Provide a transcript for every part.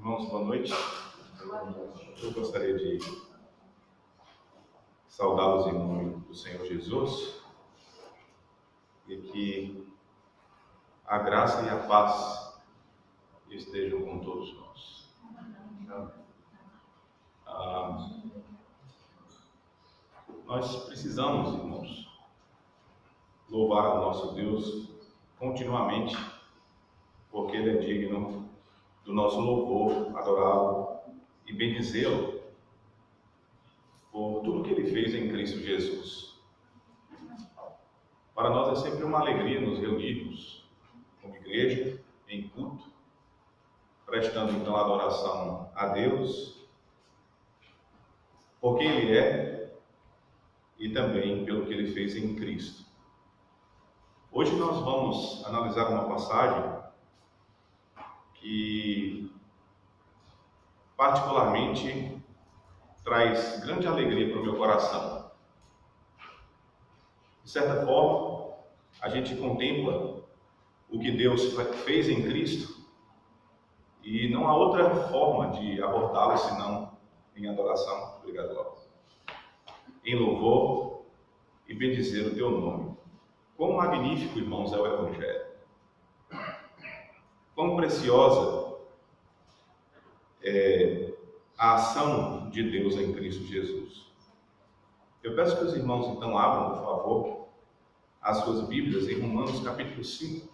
Irmãos, boa noite. Eu gostaria de saudá-los em nome do Senhor Jesus e que a graça e a paz estejam com todos nós. Nós precisamos, irmãos, louvar o nosso Deus continuamente, porque Ele é digno do nosso louvor, adorá-lo e bendizê-lo por tudo que Ele fez em Cristo Jesus. Para nós é sempre uma alegria nos reunirmos como igreja, em culto, prestando então adoração a Deus, por quem Ele é e também pelo que Ele fez em Cristo. Hoje nós vamos analisar uma passagem que particularmente traz grande alegria para o meu coração. De certa forma, a gente contempla o que Deus fez em Cristo e não há outra forma de abordá-lo senão em adoração, obrigado, Laura, em louvor e bendizer o teu nome. Quão magnífico, irmãos, é o Evangelho. Quão preciosa é a ação de Deus em Cristo Jesus. Eu peço que os irmãos então abram, por favor, as suas Bíblias em Romanos capítulo 5.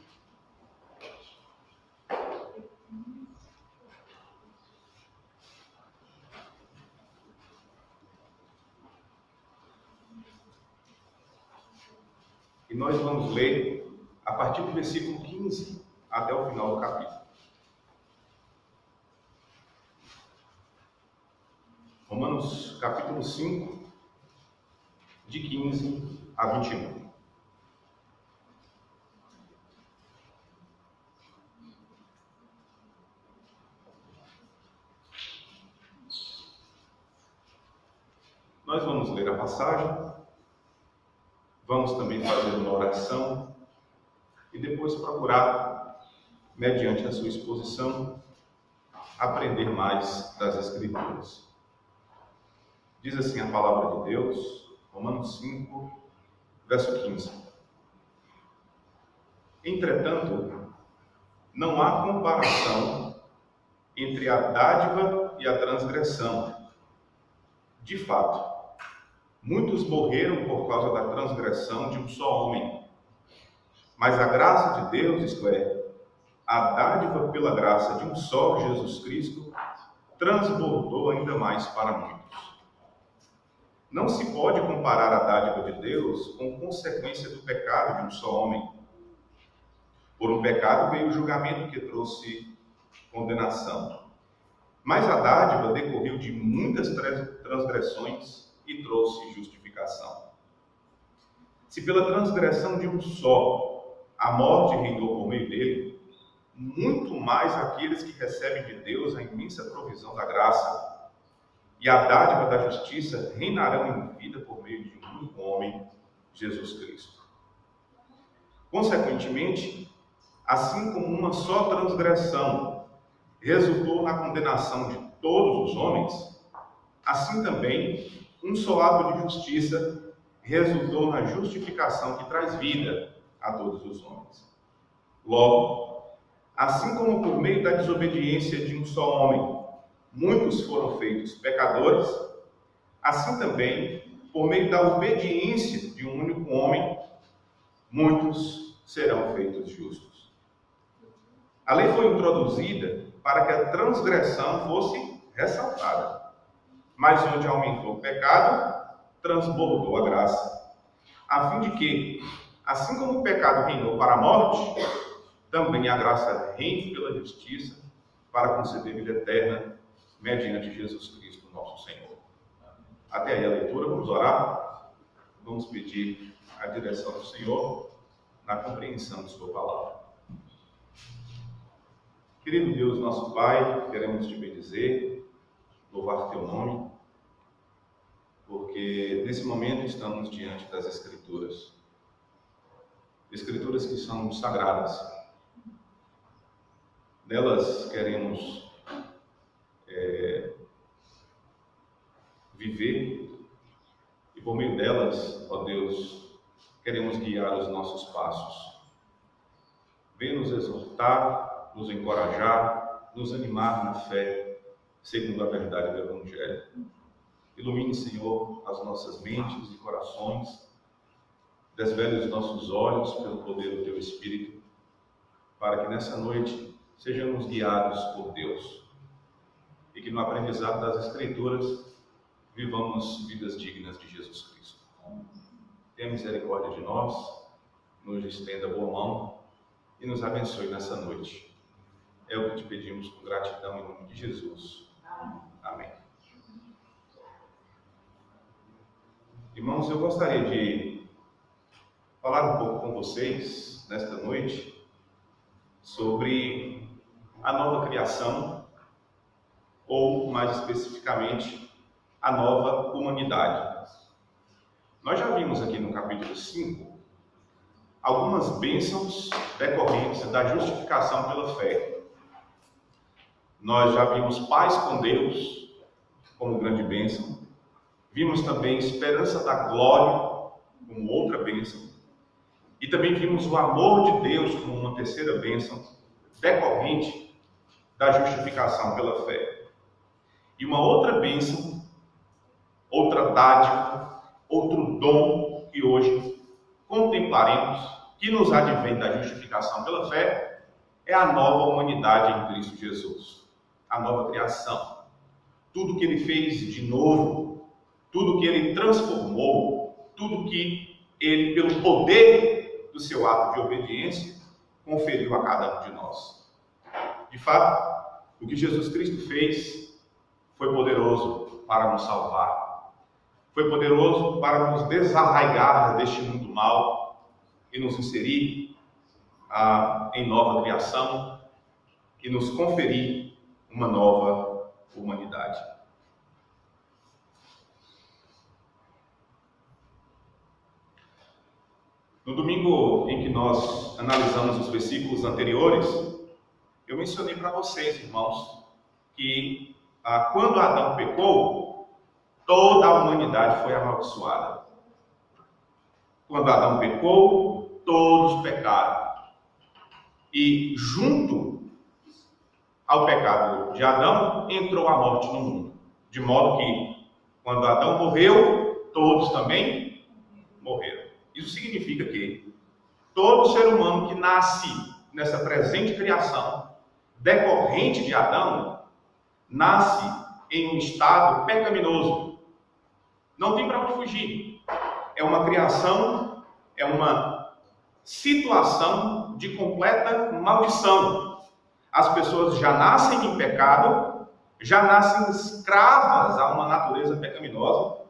E nós vamos ler a partir do versículo 15 até o final do capítulo. Romanos capítulo 5, de 15 a 21. Nós vamos ler a passagem, vamos também fazer uma oração e depois procurar, mediante a sua exposição, aprender mais das Escrituras. Diz assim a palavra de Deus, Romanos 5, verso 15. Entretanto, não há comparação entre a dádiva e a transgressão. De fato, muitos morreram por causa da transgressão de um só homem. Mas a graça de Deus, isto é, a dádiva pela graça de um só Jesus Cristo, transbordou ainda mais para muitos. Não se pode comparar a dádiva de Deus com consequência do pecado de um só homem. Por um pecado veio o julgamento que trouxe condenação. Mas a dádiva decorreu de muitas transgressões e trouxe justificação. Se pela transgressão de um só a morte reinou por meio dele, muito mais aqueles que recebem de Deus a imensa provisão da graça e a dádiva da justiça reinarão em vida por meio de um único homem, Jesus Cristo. Consequentemente, assim como uma só transgressão resultou na condenação de todos os homens, assim também um só ato de justiça resultou na justificação que traz vida a todos os homens. Logo, assim como por meio da desobediência de um só homem, muitos foram feitos pecadores, assim também, por meio da obediência de um único homem, muitos serão feitos justos. A lei foi introduzida para que a transgressão fosse ressaltada, mas onde aumentou o pecado, transbordou a graça, a fim de que, assim como o pecado reinou para a morte, também a graça reine pela justiça para conceder vida eterna mediante Jesus Cristo, nosso Senhor. Até aí a leitura, vamos orar, vamos pedir a direção do Senhor na compreensão de sua palavra. Querido Deus, nosso Pai, queremos te bendizer, louvar teu nome, porque nesse momento estamos diante das Escrituras. Escrituras que são sagradas. Nelas queremos por meio delas, ó Deus, queremos guiar os nossos passos. Venha nos exortar, nos encorajar, nos animar na fé, segundo a verdade do Evangelho. Ilumine, Senhor, as nossas mentes e corações, desvele os nossos olhos pelo poder do Teu Espírito, para que nessa noite sejamos guiados por Deus e que no aprendizado das Escrituras vivamos vidas dignas de Jesus Cristo. Tenha misericórdia de nós, nos estenda a boa mão e nos abençoe nessa noite. É o que te pedimos com gratidão em nome de Jesus. Amém. Irmãos, eu gostaria de falar um pouco com vocês nesta noite sobre a nova criação, ou mais especificamente, a nova humanidade. Nós já vimos aqui no capítulo 5 algumas bênçãos decorrentes da justificação pela fé. Nós já vimos paz com Deus como grande bênção. Vimos também esperança da glória como outra bênção. E também vimos o amor de Deus como uma terceira bênção decorrente da justificação pela fé. E uma outra bênção, outra dádiva, outro dom que hoje contemplaremos, que nos advém da justificação pela fé, é a nova humanidade em Cristo Jesus. A nova criação. Tudo que Ele fez de novo, tudo que Ele transformou, tudo que Ele, pelo poder do seu ato de obediência, conferiu a cada um de nós. De fato, o que Jesus Cristo fez foi poderoso para nos salvar. Foi poderoso para nos desarraigar deste mundo mau e nos inserir em nova criação e nos conferir uma nova humanidade. No domingo em que nós analisamos os versículos anteriores, eu mencionei para vocês, irmãos, que quando Adão pecou, toda a humanidade foi amaldiçoada. Quando Adão pecou, todos pecaram. E junto ao pecado de Adão, entrou a morte no mundo. De modo que, quando Adão morreu, todos também morreram. Isso significa que todo ser humano que nasce nessa presente criação, decorrente de Adão, nasce em um estado pecaminoso. Não tem para onde fugir. É uma criação, é uma situação de completa maldição. As pessoas já nascem em pecado, já nascem escravas a uma natureza pecaminosa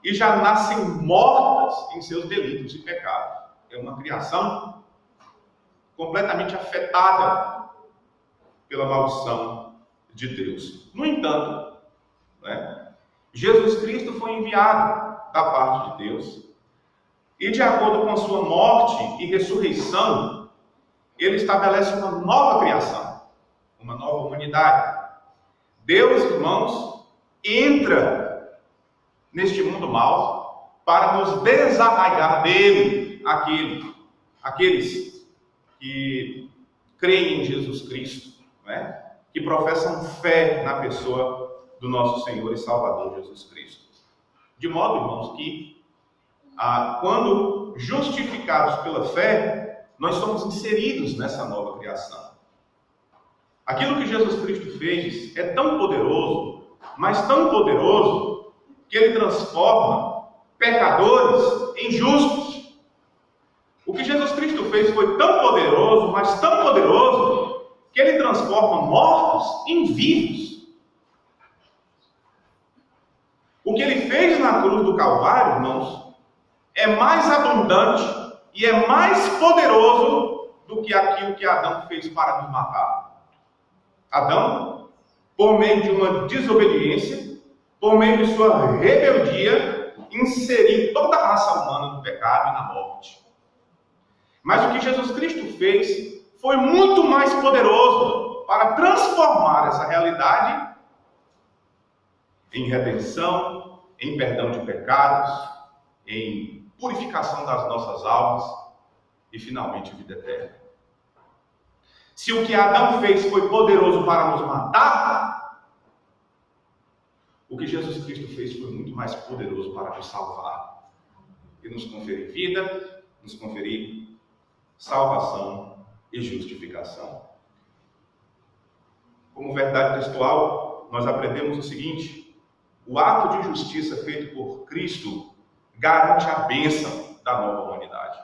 e já nascem mortas em seus delitos e pecados. É uma criação completamente afetada pela maldição de Deus. No entanto, Jesus Cristo foi enviado da parte de Deus e, de acordo com a sua morte e ressurreição, ele estabelece uma nova criação, uma nova humanidade. Deus, irmãos, entra neste mundo mau para nos desarraigar dele, aqueles que creem em Jesus Cristo, que professam fé na pessoa do nosso Senhor e Salvador Jesus Cristo. De modo, irmãos, que quando justificados pela fé, nós somos inseridos nessa nova criação. Aquilo que Jesus Cristo fez é tão poderoso, mas tão poderoso, que ele transforma pecadores em justos. O que Jesus Cristo fez foi tão poderoso, mas tão poderoso, que ele transforma mortos em vivos. O que ele fez na cruz do Calvário, irmãos, é mais abundante e é mais poderoso do que aquilo que Adão fez para nos matar. Adão, por meio de uma desobediência, por meio de sua rebeldia, inseriu toda a raça humana no pecado e na morte. Mas o que Jesus Cristo fez foi muito mais poderoso para transformar essa realidade em redenção, em perdão de pecados, em purificação das nossas almas e, finalmente, vida eterna. Se o que Adão fez foi poderoso para nos matar, o que Jesus Cristo fez foi muito mais poderoso para nos salvar e nos conferir vida, nos conferir salvação e justificação. Como verdade textual, nós aprendemos o seguinte: o ato de justiça feito por Cristo garante a bênção da nova humanidade,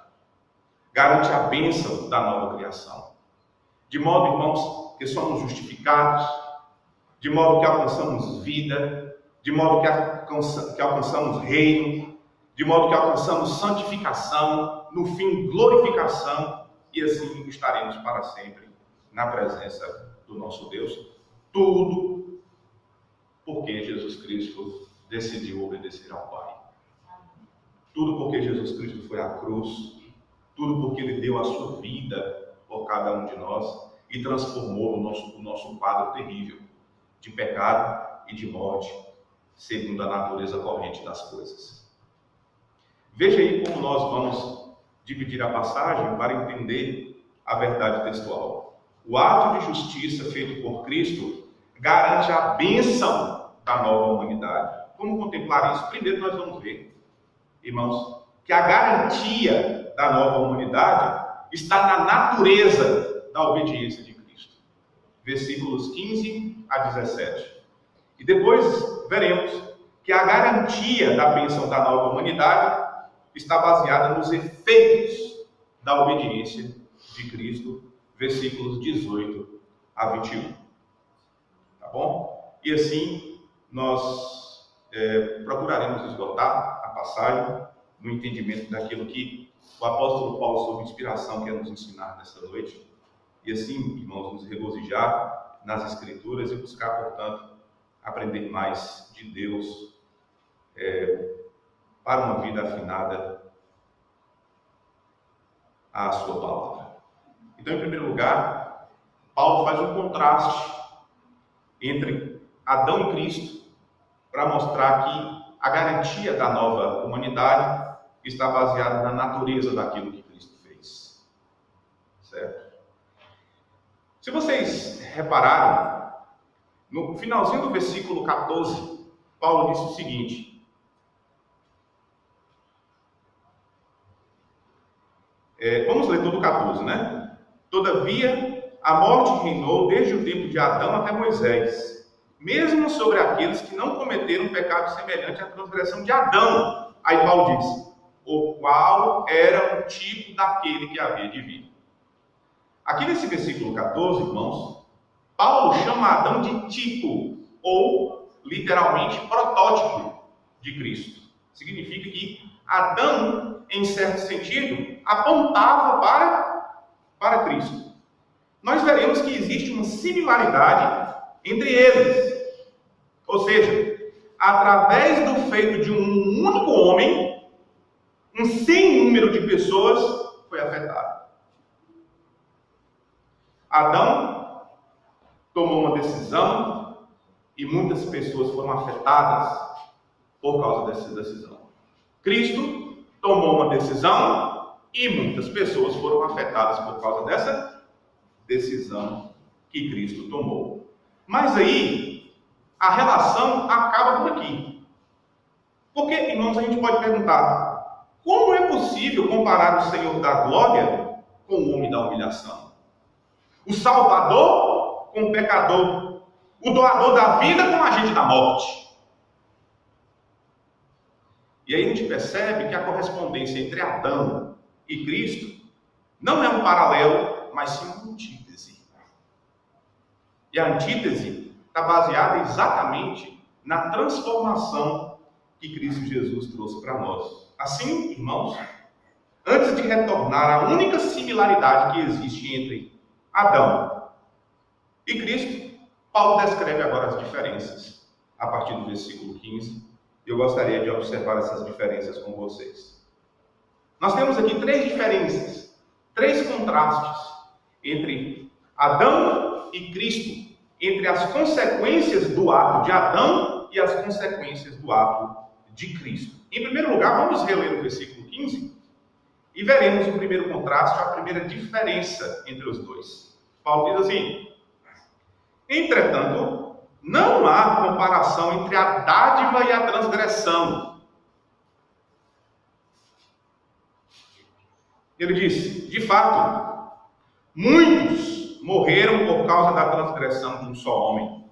garante a bênção da nova criação. De modo, irmãos, que somos justificados, de modo que alcançamos vida, de modo que alcançamos reino, de modo que alcançamos santificação, no fim glorificação, e assim estaremos para sempre na presença do nosso Deus. Tudo porque Jesus Cristo decidiu obedecer ao Pai. Tudo porque Jesus Cristo foi à cruz. Tudo porque Ele deu a sua vida por cada um de nós e transformou o nosso quadro terrível de pecado e de morte, segundo a natureza corrente das coisas. Veja aí como nós vamos dividir a passagem para entender a verdade textual. O ato de justiça feito por Cristo garante a bênção da nova humanidade. Como contemplar isso? Primeiro nós vamos ver, irmãos, que a garantia da nova humanidade está na natureza da obediência de Cristo. Versículos 15 a 17. E depois veremos que a garantia da bênção da nova humanidade está baseada nos efeitos da obediência de Cristo, versículos 18 a 21. Tá bom? E assim nós procuraremos esgotar a passagem no entendimento daquilo que o apóstolo Paulo, sob inspiração, quer nos ensinar nessa noite. E assim, irmãos, nos regozijar nas Escrituras e buscar, portanto, aprender mais de Deus para uma vida afinada à sua palavra. Então, em primeiro lugar, Paulo faz um contraste entre Adão e Cristo para mostrar que a garantia da nova humanidade está baseada na natureza daquilo que Cristo fez. Certo? Se vocês repararam, no finalzinho do versículo 14, Paulo disse o seguinte: vamos ler todo o 14, né? Todavia, a morte reinou desde o tempo de Adão até Moisés, mesmo sobre aqueles que não cometeram pecado semelhante à transgressão de Adão. Aí Paulo diz: o qual era o tipo daquele que havia de vir. Aqui nesse versículo 14, irmãos, Paulo chama Adão de tipo, ou literalmente protótipo de Cristo. Significa que Adão, em certo sentido, apontava para Cristo. Nós veremos que existe uma similaridade entre eles. Ou seja, através do feito de um único homem, um sem número de pessoas foi afetado. Adão tomou uma decisão e muitas pessoas foram afetadas por causa dessa decisão. Cristo tomou uma decisão e muitas pessoas foram afetadas por causa dessa decisão que Cristo tomou. Mas aí, a relação acaba por aqui. Porque, irmãos, a gente pode perguntar: como é possível comparar o Senhor da glória com o homem da humilhação? O Salvador com o pecador, o doador da vida com o agente da morte. E aí a gente percebe que a correspondência entre Adão e Cristo não é um paralelo, mas sim uma antítese. E a antítese está baseada exatamente na transformação que Cristo Jesus trouxe para nós. Assim, irmãos, antes de retornar à única similaridade que existe entre Adão e Cristo, Paulo descreve agora as diferenças a partir do versículo 15. Eu gostaria de observar essas diferenças com vocês. Nós temos aqui três diferenças, três contrastes entre Adão e Cristo, entre as consequências do ato de Adão e as consequências do ato de Cristo. Em primeiro lugar, vamos reler o versículo 15 e veremos o primeiro contraste, a primeira diferença entre os dois. Paulo diz assim: entretanto, não há comparação entre a dádiva e a transgressão. Ele diz: de fato, muitos morreram por causa da transgressão de um só homem.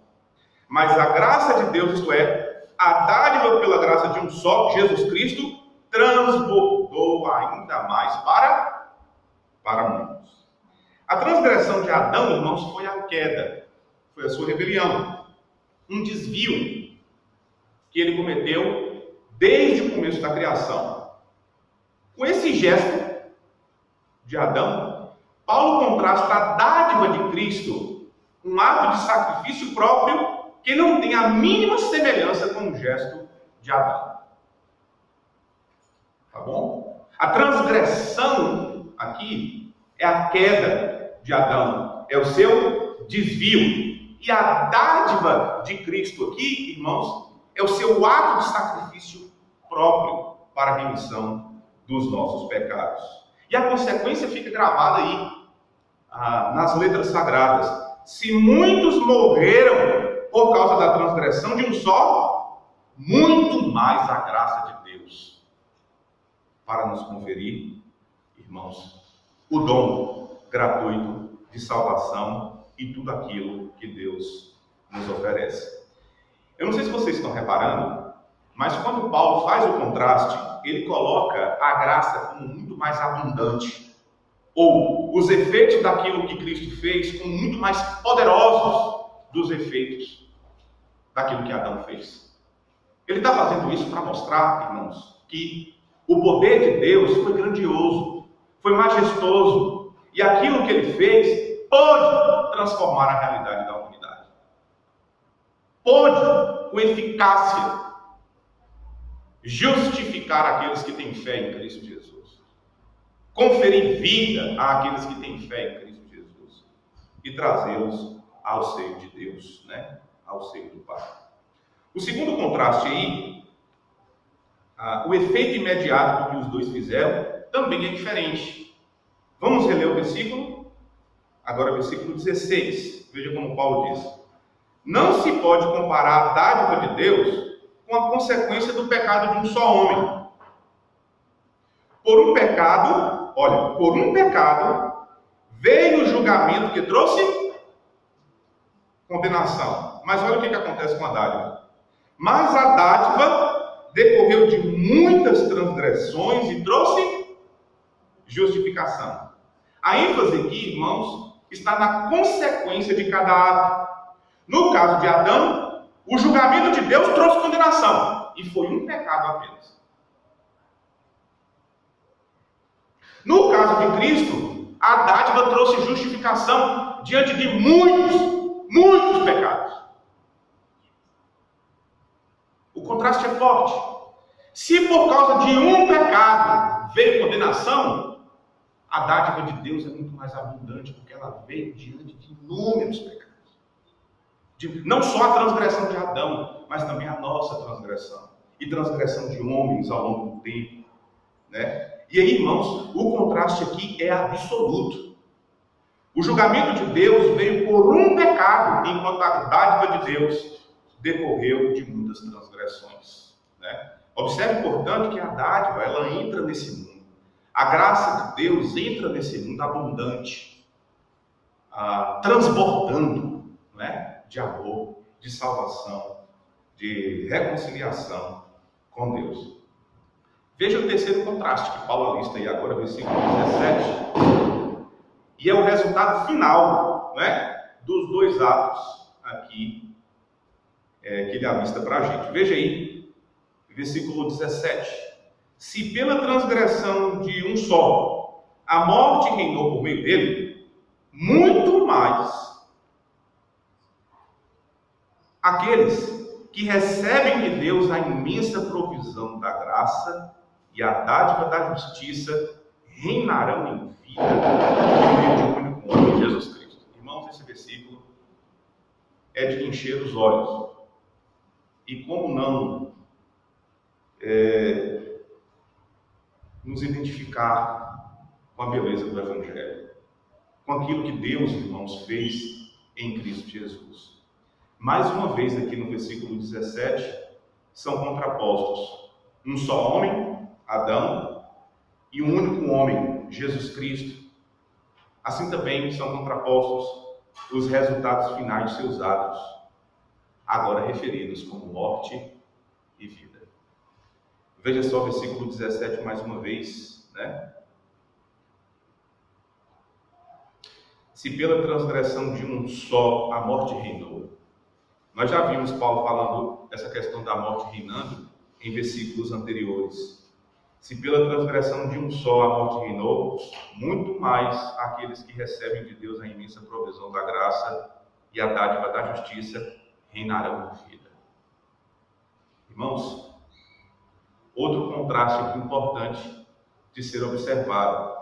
Mas a graça de Deus, isto é, a dádiva pela graça de um só, Jesus Cristo, transbordou ainda mais para muitos. A transgressão de Adão, irmãos, foi a queda, foi a sua rebelião, um desvio que ele cometeu desde o começo da criação. Com esse gesto de Adão, Paulo contrasta a dádiva de Cristo, um ato de sacrifício próprio que não tem a mínima semelhança com o gesto de Adão. Tá bom? A transgressão aqui é a queda de Adão, é o seu desvio. E a dádiva de Cristo aqui, irmãos, é o seu ato de sacrifício próprio para a remissão dos nossos pecados. E a consequência fica gravada aí, nas letras sagradas. Se muitos morreram por causa da transgressão de um só, muito mais a graça de Deus para nos conferir, irmãos, o dom gratuito de salvação e tudo aquilo que Deus nos oferece. Eu não sei se vocês estão reparando, mas quando Paulo faz o contraste, ele coloca a graça como muito mais abundante, ou os efeitos daquilo que Cristo fez como muito mais poderosos dos efeitos daquilo que Adão fez. Ele está fazendo isso para mostrar, irmãos, que o poder de Deus foi grandioso, foi majestoso, e aquilo que ele fez pode transformar a realidade da humanidade. Pode, com eficácia, justificar aqueles que têm fé em Cristo Jesus, conferir vida àqueles que têm fé em Cristo Jesus e trazê-los ao seio de Deus, né? Ao seio do Pai. O segundo contraste aí, o efeito imediato do que os dois fizeram também é diferente. Vamos reler o versículo? Agora, versículo 16. Veja como Paulo diz: não se pode comparar a dádiva de Deus com a consequência do pecado de um só homem. Por um pecado veio o julgamento que trouxe condenação. Mas olha o que acontece com a dádiva. Mas a dádiva decorreu de muitas transgressões e trouxe justificação. A ênfase aqui, irmãos, está na consequência de cada ato. No caso de Adão, o julgamento de Deus trouxe condenação, e foi um pecado apenas. No caso de Cristo, a dádiva trouxe justificação diante de muitos pecados. O contraste é forte. Se por causa de um pecado veio condenação, a dádiva de Deus é muito mais abundante, porque ela veio diante de inúmeros pecados. Não só a transgressão de Adão, mas também a nossa transgressão. E transgressão de homens ao longo do tempo, né? E aí, irmãos, o contraste aqui é absoluto. O julgamento de Deus veio por um pecado, enquanto a dádiva de Deus decorreu de muitas transgressões, né? Observe, portanto, que a dádiva, ela entra nesse mundo. A graça de Deus entra nesse mundo abundante, transbordando, né? De amor, de salvação, de reconciliação com Deus. Veja o terceiro contraste que Paulo alista aí agora, versículo 17. E é o resultado final, né, dos dois atos aqui que ele alista para a gente. Veja aí, versículo 17. Se pela transgressão de um só a morte reinou por meio dele, muito mais aqueles que recebem de Deus a imensa provisão da graça e a dádiva da justiça reinarão em vida por meio de um único homem, Jesus Cristo. Irmãos, esse versículo é de encher os olhos. E como não nos identificar com a beleza do Evangelho, com aquilo que Deus, irmãos, fez em Cristo Jesus. Mais uma vez aqui no versículo 17, são contrapostos um só homem, Adão, e um único homem, Jesus Cristo. Assim também são contrapostos os resultados finais de seus atos, agora referidos como morte e vida. Veja só o versículo 17 mais uma vez, né? Se pela transgressão de um só a morte reinou. Nós já vimos Paulo falando essa questão da morte reinando em versículos anteriores. Se pela transgressão de um só a morte reinou, muito mais aqueles que recebem de Deus a imensa provisão da graça e a dádiva da justiça reinarão em vida. Irmãos, outro contraste aqui importante de ser observado.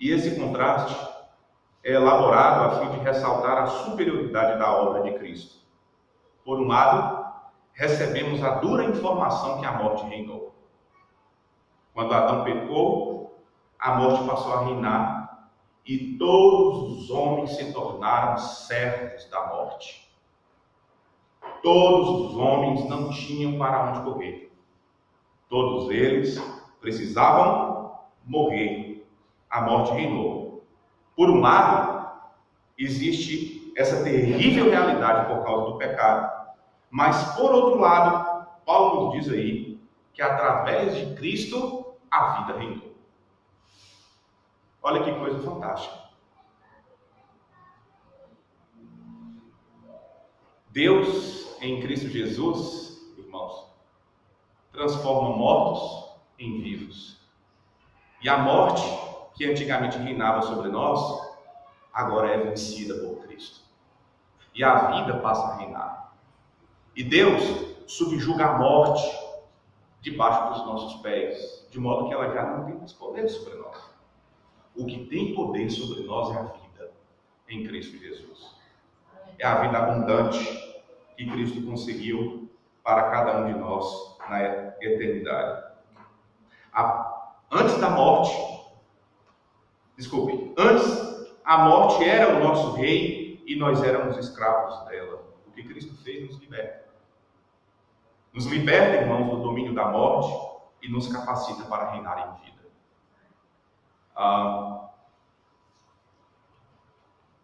E esse contraste é elaborado a fim de ressaltar a superioridade da obra de Cristo. Por um lado, recebemos a dura informação que a morte reinou. Quando Adão pecou, a morte passou a reinar e todos os homens se tornaram servos da morte. Todos os homens não tinham para onde correr. Todos eles precisavam morrer. A morte reinou. Por um lado, existe essa terrível realidade por causa do pecado. Mas, por outro lado, Paulo nos diz aí que através de Cristo a vida reinou. Olha que coisa fantástica. Deus, em Cristo Jesus, irmãos, transforma mortos em vivos. E a morte, que antigamente reinava sobre nós, agora é vencida por Cristo. E a vida passa a reinar. E Deus subjuga a morte debaixo dos nossos pés, de modo que ela já não tem mais poder sobre nós. O que tem poder sobre nós é a vida em Cristo Jesus. É a vida abundante que Cristo conseguiu para cada um de nós na eternidade. Antes a morte era o nosso rei e nós éramos escravos dela. O que Cristo fez nos liberta. Nos liberta, irmãos, do domínio da morte e nos capacita para reinar em vida.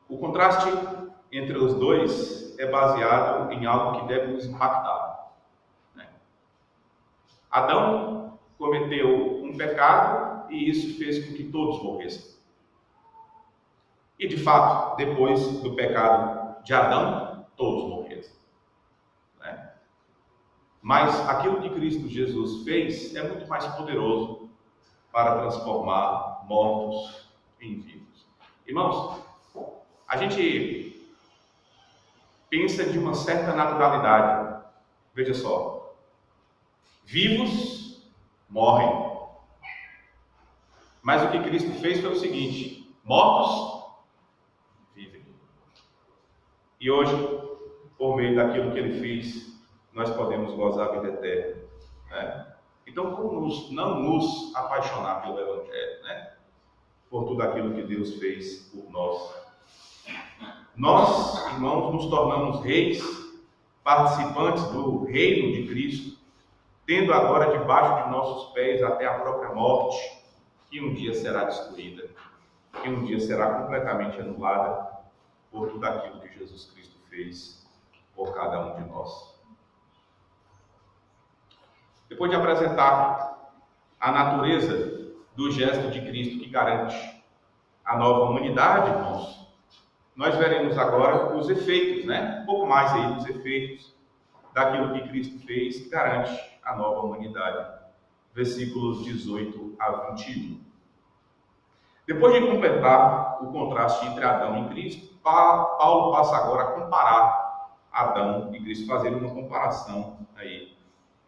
O contraste entre os dois é baseado em algo que deve nos impactar. Né? Adão cometeu um pecado e isso fez com que todos morressem. E de fato, depois do pecado de Adão, todos morreram. Né? Mas aquilo que Cristo Jesus fez é muito mais poderoso para transformar mortos em vivos. Irmãos, a gente pensa de uma certa naturalidade. Veja só. Vivos morrem. Mas o que Cristo fez foi o seguinte: mortos vivem. E hoje, por meio daquilo que Ele fez, nós podemos gozar a vida eterna. Né? Então, como não nos apaixonar pelo Evangelho, né? Por tudo aquilo que Deus fez por nós. Nós, irmãos, nos tornamos reis, participantes do reino de Cristo, tendo agora debaixo de nossos pés até a própria morte, que um dia será destruída, que um dia será completamente anulada por tudo aquilo que Jesus Cristo fez por cada um de nós. Depois de apresentar a natureza do gesto de Cristo que garante a nova humanidade, irmãos, nós veremos agora os efeitos, né? Um pouco mais aí dos efeitos daquilo que Cristo fez que garante a nova humanidade. Versículos 18 a 21. Depois de completar o contraste entre Adão e Cristo, Paulo passa agora a comparar Adão e Cristo, fazer uma comparação aí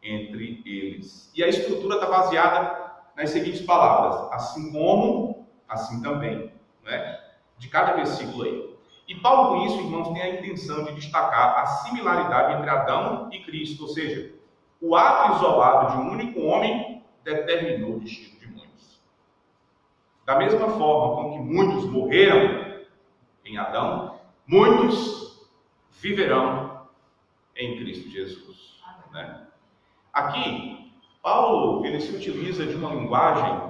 entre eles. E a estrutura está baseada nas seguintes palavras: assim como, assim também, né? De cada versículo aí. E Paulo, com isso, irmãos, tem a intenção de destacar a similaridade entre Adão e Cristo, ou seja, o ato isolado de um único homem determinou o destino de muitos. Da mesma forma com que muitos morreram em Adão, muitos viverão em Cristo Jesus. Né? Aqui, Paulo ele se utiliza de uma linguagem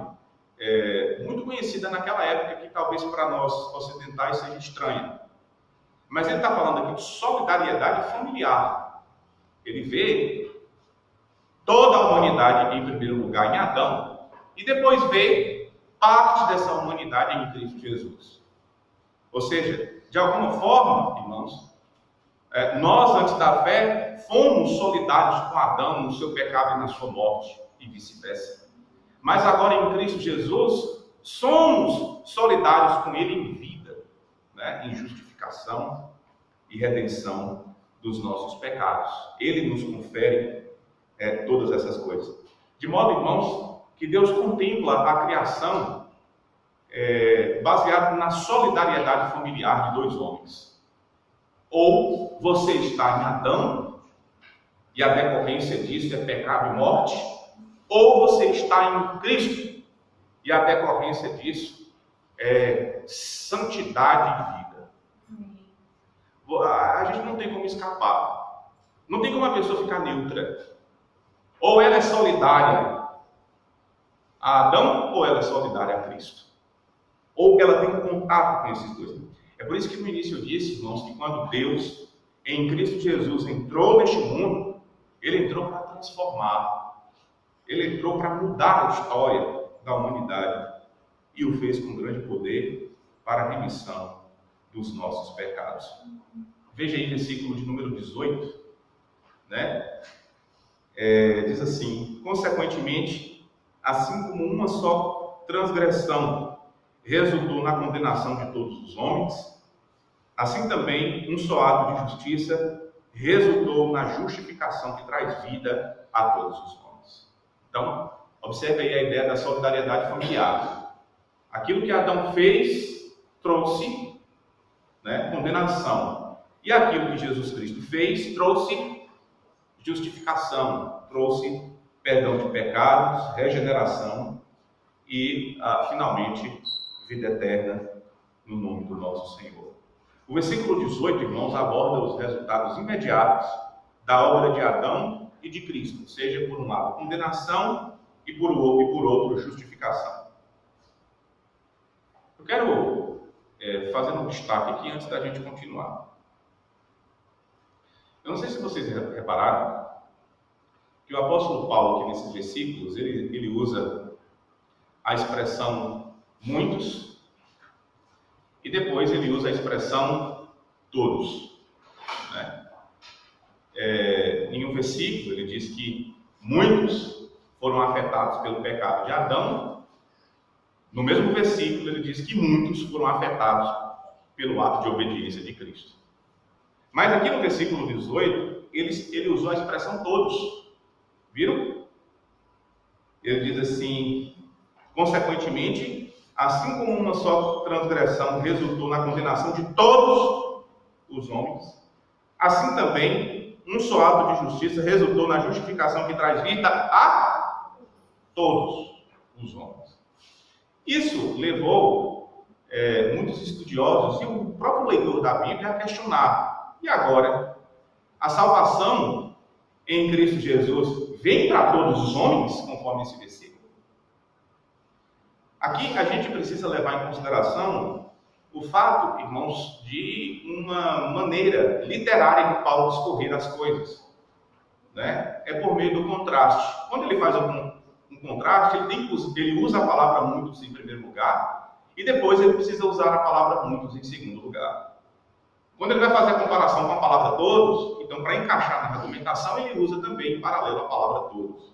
muito conhecida naquela época, que talvez para nós ocidentais seja estranha. Mas ele está falando aqui de solidariedade familiar. Ele vê toda a humanidade em primeiro lugar em Adão, e depois vê parte dessa humanidade em Cristo Jesus. Ou seja, de alguma forma, irmãos, nós antes da fé fomos solidários com Adão no seu pecado e na sua morte, e vice-versa. Mas agora em Cristo Jesus, somos solidários com Ele em vida, né? Em justificação e redenção dos nossos pecados. Ele nos confere todas essas coisas. De modo, irmãos, que Deus contempla a criação baseado na solidariedade familiar de dois homens. Ou você está em Adão, e a decorrência disso é pecado e morte, ou você está em Cristo, e a decorrência disso é santidade e vida. A gente não tem como escapar. Não tem como a pessoa ficar neutra. Ou ela é solidária a Adão, ou ela é solidária a Cristo. Ou ela tem um contato com esses dois. É por isso que no início eu disse, irmãos, que quando Deus, em Cristo Jesus, entrou neste mundo, Ele entrou para transformar. Ele entrou para mudar a história da humanidade e o fez com grande poder para a remissão dos nossos pecados. Veja aí versículo de número 18, né? Diz assim: consequentemente, assim como uma só transgressão resultou na condenação de todos os homens, assim também um só ato de justiça resultou na justificação que traz vida a todos os homens. Então, observe aí a ideia da solidariedade familiar. Aquilo que Adão fez trouxe, né, condenação. E aquilo que Jesus Cristo fez trouxe justificação, trouxe perdão de pecados, regeneração e, finalmente, vida eterna no nome do nosso Senhor. O versículo 18, irmãos, aborda os resultados imediatos da obra de Adão e de Cristo, ou seja, por um lado, condenação e por outro, justificação. Eu quero fazer um destaque aqui antes da gente continuar. Eu não sei se vocês repararam que o apóstolo Paulo, aqui nesses versículos, ele usa a expressão muitos e depois ele usa a expressão todos, né? Em um versículo ele diz que muitos foram afetados pelo pecado de Adão. No mesmo versículo ele diz que muitos foram afetados pelo ato de obediência de Cristo. Mas aqui no versículo 18 ele usou a expressão todos. Viram? Ele diz assim: consequentemente, assim como uma só transgressão resultou na condenação de todos os homens, assim também um só ato de justiça resultou na justificação que traz vida a todos os homens. Isso levou muitos estudiosos e o próprio leitor da Bíblia a questionar: e agora? A salvação em Cristo Jesus vem para todos os homens, conforme esse versículo? Aqui a gente precisa levar em consideração o fato, irmãos, de uma maneira literária de Paulo discorrer as coisas, né? É por meio do contraste. Quando ele faz um contraste, ele usa a palavra muitos em primeiro lugar e depois ele precisa usar a palavra muitos em segundo lugar. Quando ele vai fazer a comparação com a palavra todos, então para encaixar na argumentação, ele usa também em paralelo a palavra todos.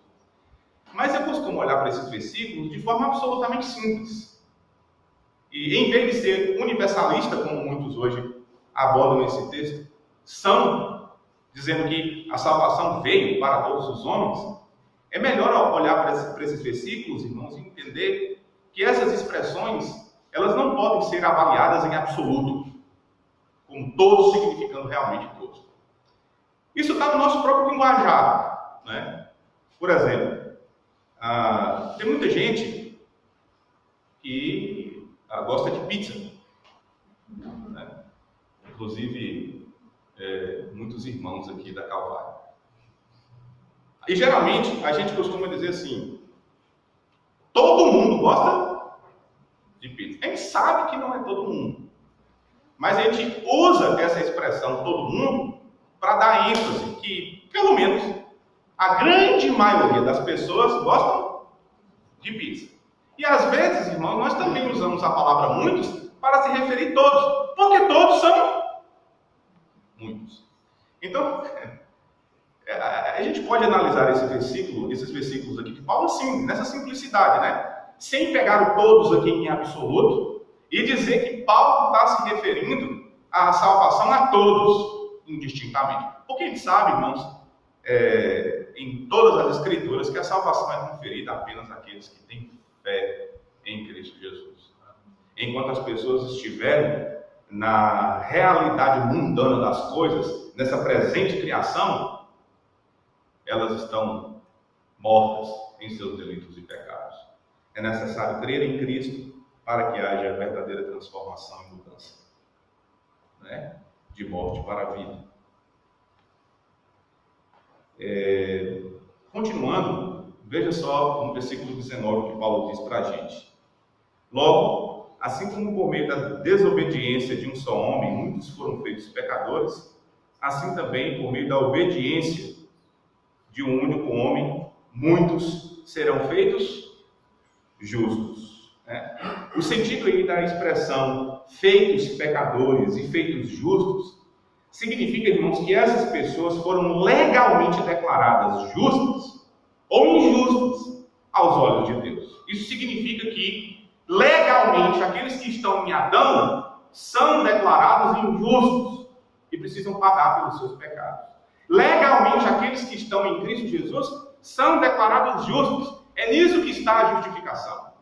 Mas eu costumo olhar para esses versículos de forma absolutamente simples. E em vez de ser universalista, como muitos hoje abordam esse texto, dizendo que a salvação veio para todos os homens, é melhor olhar para esses versículos, irmãos, e entender que essas expressões, elas não podem ser avaliadas em absoluto, como todos significando realmente todos. Isso está no nosso próprio linguajar, né? Por exemplo, tem muita gente que gosta de pizza, né? Inclusive muitos irmãos aqui da Calvário. E geralmente a gente costuma dizer assim: todo mundo gosta de pizza. A gente sabe que não é todo mundo, mas a gente usa essa expressão todo mundo para dar ênfase que, pelo menos, a grande maioria das pessoas gostam de pizza. E às vezes, irmãos, nós também usamos a palavra muitos para se referir a todos, porque todos são muitos. Então, a gente pode analisar esses versículos aqui de Paulo assim, nessa simplicidade, né? Sem pegar o todos aqui em absoluto e dizer que Paulo está se referindo à salvação a todos, indistintamente. Porque a gente sabe, irmãos, em todas as escrituras, que a salvação é conferida apenas àqueles que têm fé em Cristo Jesus. Enquanto as pessoas estiverem na realidade mundana das coisas, nessa presente criação, elas estão mortas em seus delitos e pecados. É necessário crer em Cristo para que haja verdadeira transformação e mudança, né? De morte para a vida. Continuando, veja só no versículo 19 que Paulo diz para a gente: logo, assim como por meio da desobediência de um só homem muitos foram feitos pecadores, assim também por meio da obediência de um único homem muitos serão feitos justos. O sentido aí da expressão feitos pecadores e feitos justos significa, irmãos, que essas pessoas foram legalmente declaradas justas ou injustas aos olhos de Deus. Isso significa que legalmente aqueles que estão em Adão são declarados injustos e precisam pagar pelos seus pecados. Legalmente aqueles que estão em Cristo Jesus são declarados justos. É nisso que está a justificação.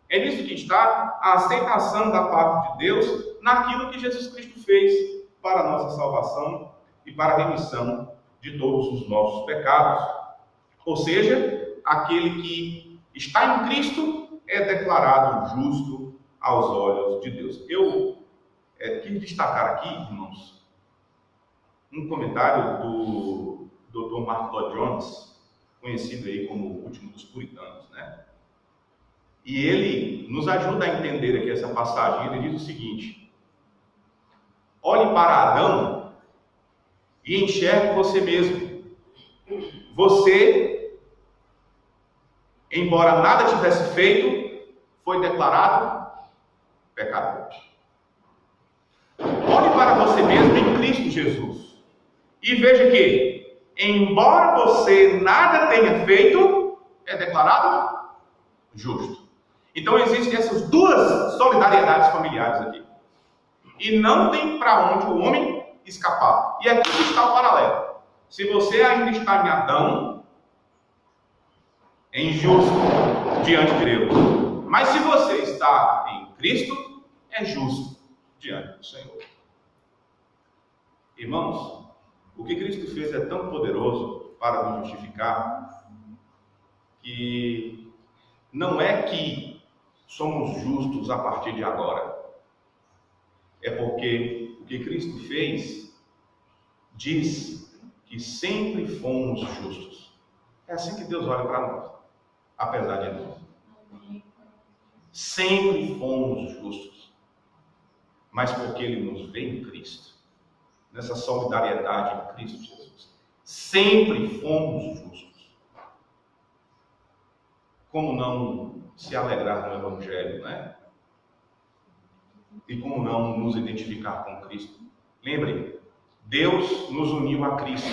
É nisso que está a aceitação da parte de Deus naquilo que Jesus Cristo fez para a nossa salvação e para a remissão de todos os nossos pecados. Ou seja, aquele que está em Cristo é declarado justo aos olhos de Deus. Eu quis destacar aqui, irmãos, um comentário do Dr. Mark Lloyd Jones, conhecido aí como o último dos puritanos, né? E ele nos ajuda a entender aqui essa passagem. Ele diz o seguinte: olhe para Adão e enxergue você mesmo. Você, embora nada tivesse feito, foi declarado pecador. Olhe para você mesmo em Cristo Jesus e veja que, embora você nada tenha feito, é declarado justo. Então existem essas duas solidariedades familiares aqui. E não tem para onde o homem escapar. E aqui está o paralelo. Se você ainda está em Adão, é injusto diante de Deus. Mas se você está em Cristo, é justo diante do Senhor. Irmãos, o que Cristo fez é tão poderoso para nos justificar que não é que somos justos a partir de agora. É porque o que Cristo fez diz que sempre fomos justos. É assim que Deus olha para nós, apesar de nós. Sempre fomos justos. Mas porque Ele nos vê em Cristo, nessa solidariedade em Cristo Jesus. Sempre fomos justos. Como não se alegrar no Evangelho, né? E como não nos identificar com Cristo? Lembrem, Deus nos uniu a Cristo.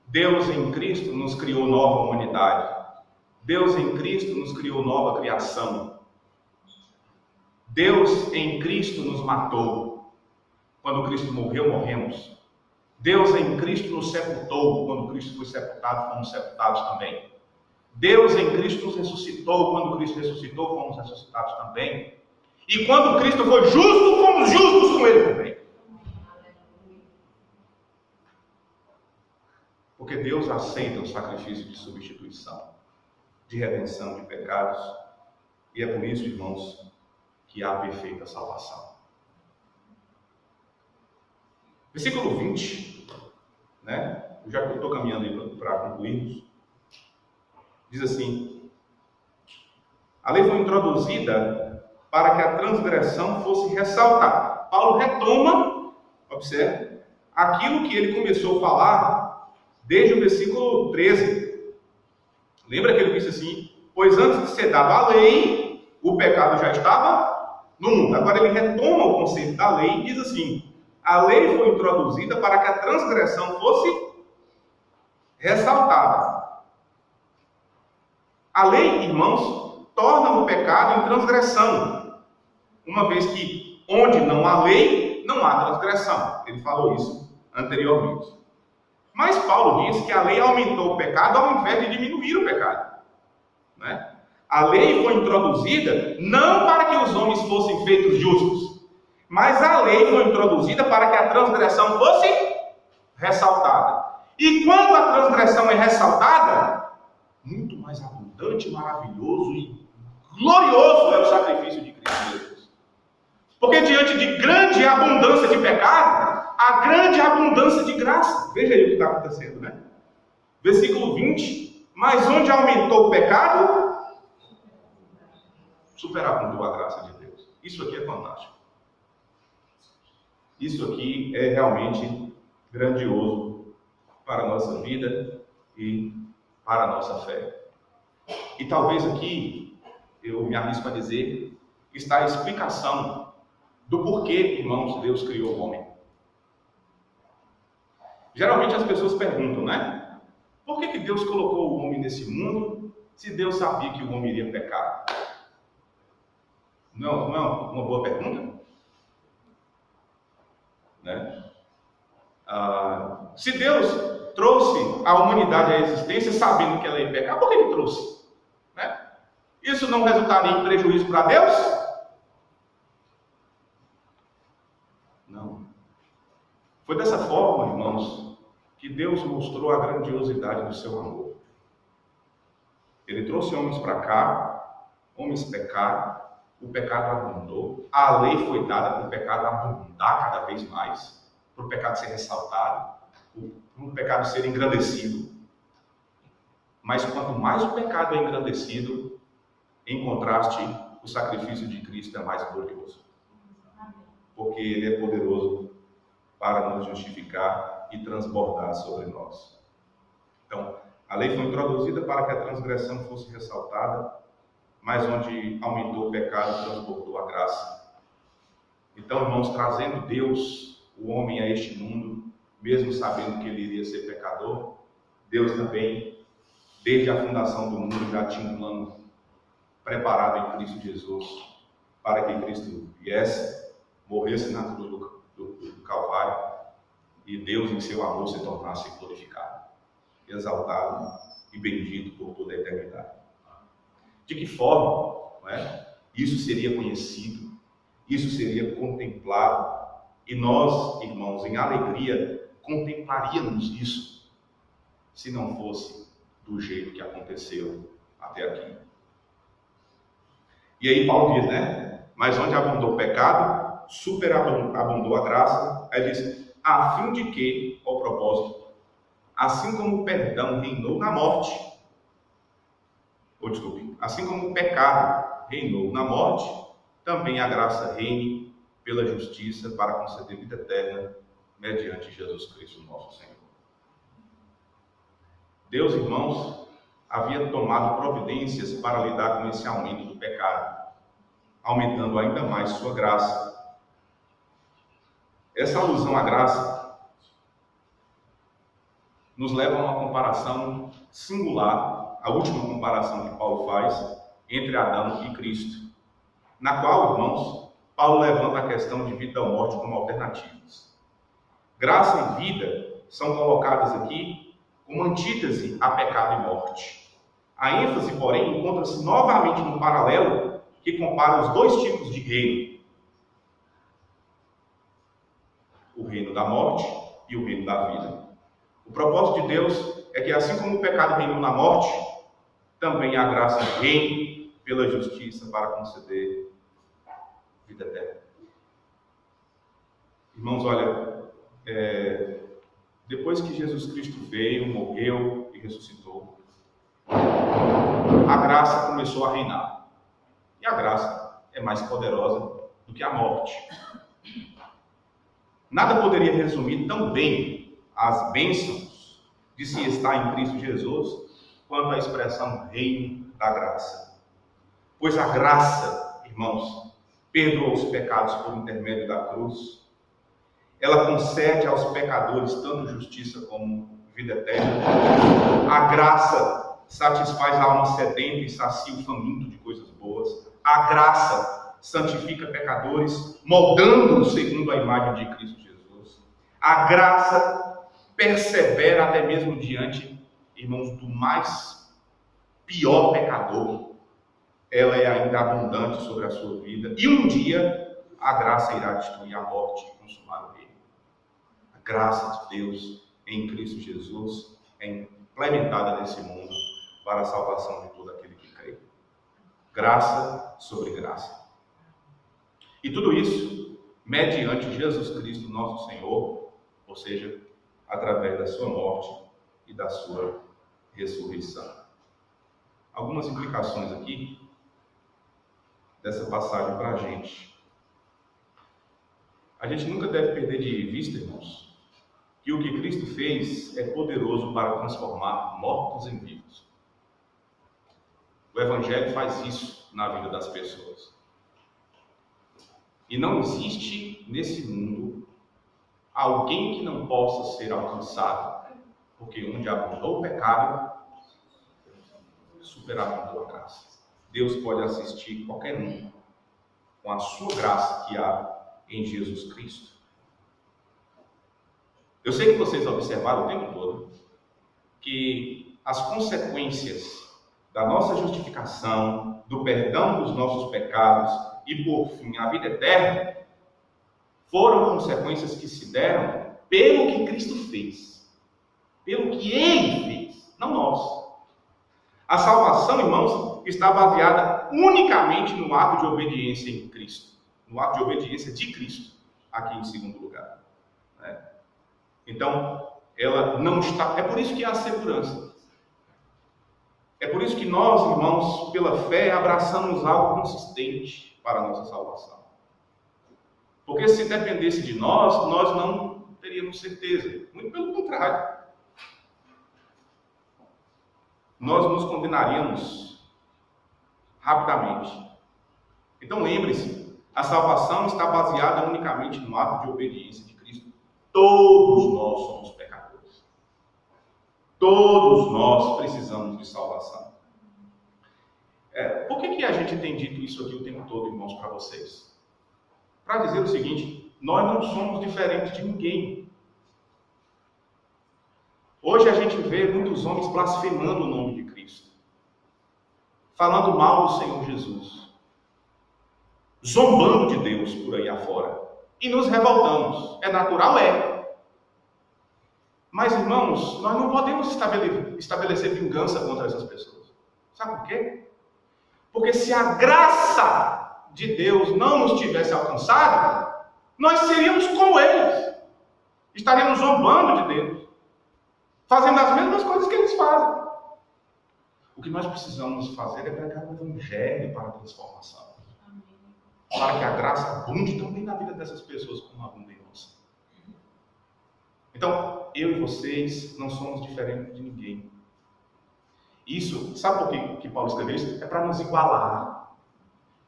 Deus em Cristo nos criou nova humanidade. Deus em Cristo nos criou nova criação. Deus em Cristo nos matou. Quando Cristo morreu, morremos. Deus em Cristo nos sepultou. Quando Cristo foi sepultado, fomos sepultados também. Deus em Cristo nos ressuscitou. Quando Cristo ressuscitou, fomos ressuscitados também. E quando Cristo foi justo, fomos justos com Ele também. Porque Deus aceita o sacrifício de substituição, de redenção de pecados, e é por isso, irmãos, que há perfeita salvação. Versículo 20, né? Já que eu estou caminhando aí para concluirmos, diz assim: a lei foi introduzida para que a transgressão fosse ressaltada. Paulo retoma, observe, aquilo que ele começou a falar desde o versículo 13. Lembra que ele disse assim: pois antes de ser dada a lei, o pecado já estava no mundo. Agora ele retoma o conceito da lei e diz assim: a lei foi introduzida para que a transgressão fosse ressaltada. A lei, irmãos, torna o pecado em transgressão, uma vez que onde não há lei, não há transgressão. Ele falou isso anteriormente. Mas Paulo diz que a lei aumentou o pecado ao invés de diminuir o pecado, né? A lei foi introduzida não para que os homens fossem feitos justos, mas a lei foi introduzida para que a transgressão fosse ressaltada. E quando a transgressão é ressaltada, muito mais abundante, maravilhoso e glorioso é o sacrifício de Cristo Jesus. Porque diante de grande abundância de pecado, há grande abundância de graça. Veja aí o que está acontecendo, né? Versículo 20: mas onde aumentou o pecado, superabundou a graça de Deus. Isso aqui é fantástico. Isso aqui é realmente grandioso para a nossa vida e para a nossa fé. E talvez aqui, eu me arrisco a dizer, está a explicação do porquê, irmãos, Deus criou o homem. Geralmente as pessoas perguntam, né? Por que Deus colocou o homem nesse mundo se Deus sabia que o homem iria pecar? Não é uma boa pergunta? Né? Se Deus trouxe a humanidade à existência sabendo que ela ia pecar, por que Ele trouxe? Né? Isso não resultaria em prejuízo para Deus? Não. Foi dessa forma, irmãos, que Deus mostrou a grandiosidade do seu amor. Ele trouxe homens para cá, homens pecaram, o pecado abundou, a lei foi dada para o pecado abundar cada vez mais, para o pecado ser ressaltado, para o pecado ser engrandecido. Mas quanto mais o pecado é engrandecido, em contraste, o sacrifício de Cristo é mais glorioso. Porque Ele é poderoso para nos justificar e transbordar sobre nós. Então, a lei foi introduzida para que a transgressão fosse ressaltada, mas onde aumentou o pecado, transbordou a graça. Então, irmãos, trazendo Deus, o homem, a este mundo, mesmo sabendo que ele iria ser pecador, Deus também, desde a fundação do mundo, já tinha um plano preparado em Cristo Jesus, para que Cristo viesse, morresse na cruz do Calvário, e Deus, em seu amor, se tornasse glorificado, exaltado e bendito por toda a eternidade. De que forma, isso seria conhecido, isso seria contemplado, e nós, irmãos, em alegria, contemplaríamos isso, se não fosse do jeito que aconteceu até aqui. E aí Paulo diz, mas onde abundou o pecado, superabundou a graça. Aí diz, a fim de que, ao propósito, assim como o perdão reinou na morte, assim como o pecado reinou na morte, também a graça reine pela justiça para conceder vida eterna mediante Jesus Cristo, nosso Senhor. Deus, irmãos, havia tomado providências para lidar com esse aumento do pecado, aumentando ainda mais sua graça. Essa alusão à graça nos leva a uma comparação singular, a última comparação que Paulo faz entre Adão e Cristo, na qual, irmãos, Paulo levanta a questão de vida ou morte como alternativas. Graça e vida são colocadas aqui como antítese a pecado e morte. A ênfase, porém, encontra-se novamente no paralelo que compara os dois tipos de reino: o reino da morte e o reino da vida. O O propósito de Deus é que, assim como o pecado reinou na morte, também a graça reine pela justiça para conceder vida eterna. Irmãos, olha, depois que Jesus Cristo veio, morreu e ressuscitou, a graça começou a reinar. E a graça é mais poderosa do que a morte. Nada poderia resumir tão bem as bênçãos de se estar em Cristo Jesus quanto a expressão reino da graça. Pois a graça, irmãos, perdoa os pecados por intermédio da cruz. Ela concede aos pecadores tanto justiça como vida eterna. A graça satisfaz a alma sedenta e sacia o faminto de coisas boas. A graça santifica pecadores, moldando-os segundo a imagem de Cristo Jesus. A graça persevera até mesmo diante, irmãos, do mais pior pecador. Ela é ainda abundante sobre a sua vida. E um dia, a graça irá destruir a morte e consumar o reino. A graça de Deus em Cristo Jesus é implementada nesse mundo para a salvação de todo aquele que crê. Graça sobre graça. E tudo isso mediante Jesus Cristo, nosso Senhor, ou seja, através da sua morte e da sua ressurreição. Algumas implicações aqui dessa passagem para a gente. A gente nunca deve perder de vista, irmãos, que o que Cristo fez é poderoso para transformar mortos em vivos. O Evangelho faz isso na vida das pessoas. E não existe nesse mundo alguém que não possa ser alcançado, porque onde abundou o pecado, superabundou a graça. Deus pode assistir qualquer um com a sua graça que há em Jesus Cristo. Eu sei que vocês observaram o tempo todo que as consequências da nossa justificação, do perdão dos nossos pecados e, por fim, a vida eterna, foram consequências que se deram pelo que Cristo fez, pelo que Ele fez, não nós. A salvação, irmãos, está baseada unicamente no ato de obediência em Cristo, no ato de obediência de Cristo, aqui em segundo lugar. Então, ela não está... É por isso que há segurança. É por isso que nós, irmãos, pela fé, abraçamos algo consistente para a nossa salvação. Porque se dependesse de nós, nós não teríamos certeza. Muito pelo contrário. Nós nos condenaríamos rapidamente. Então lembre-se, a salvação está baseada unicamente no ato de obediência de Cristo. Todos nós somos pecadores. Todos nós precisamos de salvação. Por que a gente tem dito isso aqui o tempo todo, irmãos, para vocês? Para dizer o seguinte, nós não somos diferentes de ninguém. Hoje a gente vê muitos homens blasfemando o nome de Cristo, falando mal do Senhor Jesus, zombando de Deus por aí afora, e nos revoltamos. É natural? É. Mas, irmãos, nós não podemos estabelecer vingança contra essas pessoas. Sabe por quê? Porque se a graça de Deus não nos tivesse alcançado, nós seríamos como eles. Estaríamos zombando de Deus, fazendo as mesmas coisas que eles fazem. O que nós precisamos fazer é pregar o Evangelho para a transformação. Para que a graça abunde também na vida dessas pessoas como abunda em nós. Então, eu e vocês não somos diferentes de ninguém. Isso, sabe por que Paulo escreveu isso? É para nos igualar.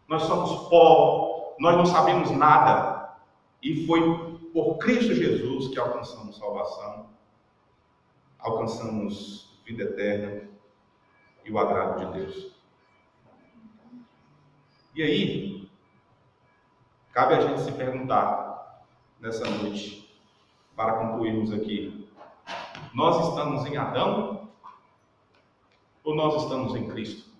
Nós somos pó, nós não sabemos nada. E foi por Cristo Jesus que alcançamos salvação, alcançamos vida eterna e o agrado de Deus. E aí, cabe a gente se perguntar nessa noite, para concluirmos aqui: nós estamos em Adão ou nós estamos em Cristo?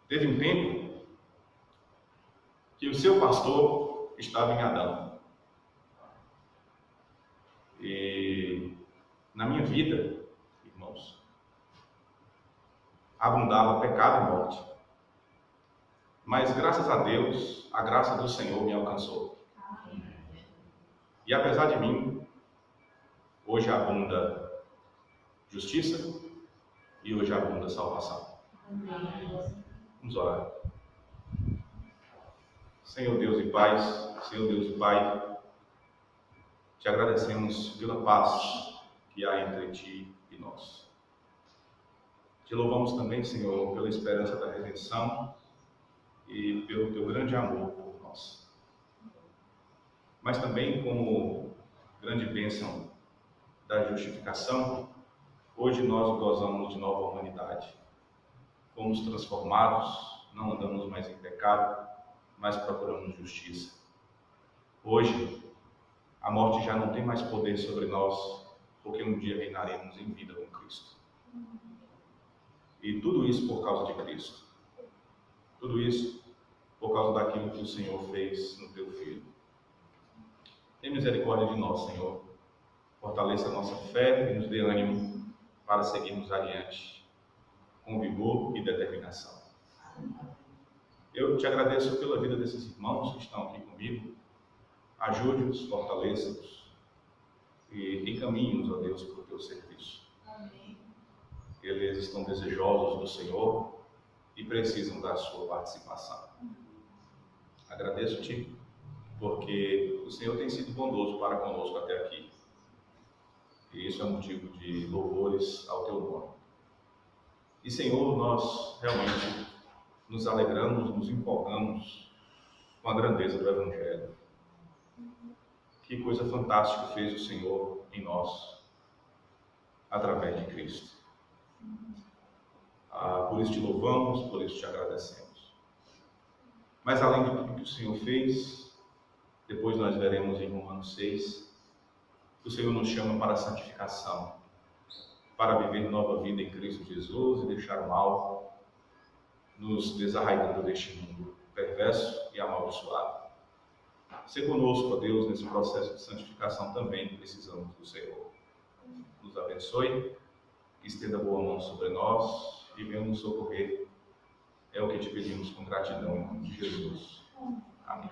Teve um tempo que o seu pastor estava em Adão. E na minha vida, irmãos, abundava pecado e morte. Mas graças a Deus, a graça do Senhor me alcançou. E apesar de mim, hoje abunda justiça e hoje abunda salvação. Vamos orar. Senhor Deus e Pai, te agradecemos pela paz que há entre ti e nós. Te louvamos também, Senhor, pela esperança da redenção e pelo teu grande amor por nós. Mas também como grande bênção da justificação, hoje nós gozamos de nova humanidade. Fomos transformados, não andamos mais em pecado, mas procuramos justiça. Hoje, a morte já não tem mais poder sobre nós, porque um dia reinaremos em vida com Cristo. E tudo isso por causa de Cristo. Tudo isso por causa daquilo que o Senhor fez no teu Filho. Tem misericórdia de nós, Senhor. Fortaleça a nossa fé e nos dê ânimo para seguirmos adiante, com vigor e determinação. Eu te agradeço pela vida desses irmãos que estão aqui comigo. Ajude-os, fortaleça-os e encaminhe-os, ó Deus, para o teu serviço. Amém. Eles estão desejosos do Senhor e precisam da sua participação. Agradeço-te porque o Senhor tem sido bondoso para conosco até aqui. E isso é motivo de louvores ao teu nome. E, Senhor, nós realmente nos alegramos, nos empolgamos com a grandeza do Evangelho. Que coisa fantástica fez o Senhor em nós, através de Cristo. Por isso te louvamos, por isso te agradecemos. Mas além de tudo que o Senhor fez, depois nós veremos em Romanos 6, o Senhor nos chama para a santificação, para viver nova vida em Cristo Jesus e deixar o mal nos desarraigando deste mundo perverso e amaldiçoado. Se conosco, ó Deus, nesse processo de santificação também precisamos do Senhor. Nos abençoe, estenda a boa mão sobre nós e venha nos socorrer. É o que te pedimos com gratidão em nome de Jesus. Amém.